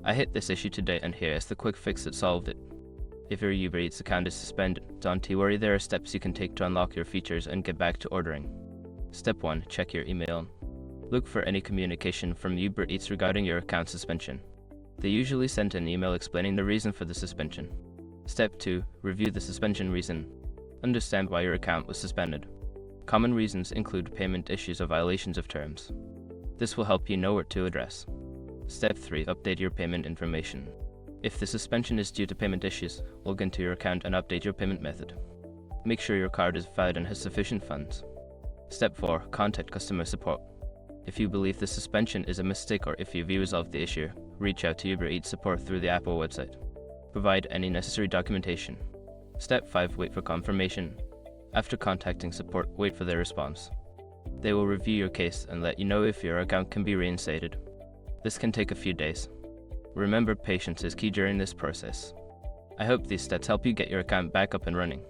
I hit this issue today and here is the quick fix that solved it. If your Uber Eats account is suspended, don't worry, there are steps you can take to unlock your features and get back to ordering. Step 1. Check your email. Look for any communication from Uber Eats regarding your account suspension. They usually send an email explaining the reason for the suspension. Step 2. Review the suspension reason. Understand why your account was suspended. Common reasons include payment issues or violations of terms. This will help you know what to address. Step 3. Update your payment information. If the suspension is due to payment issues, log into your account and update your payment method. Make sure your card is valid and has sufficient funds. Step 4. Contact customer support. If you believe the suspension is a mistake or if you've resolved the issue, reach out to Uber Eats support through the app or website. Provide any necessary documentation. Step 5. Wait for confirmation. After contacting support, wait for their response. They will review your case and let you know if your account can be reinstated. This can take a few days. Remember, patience is key during this process. I hope these steps help you get your account back up and running.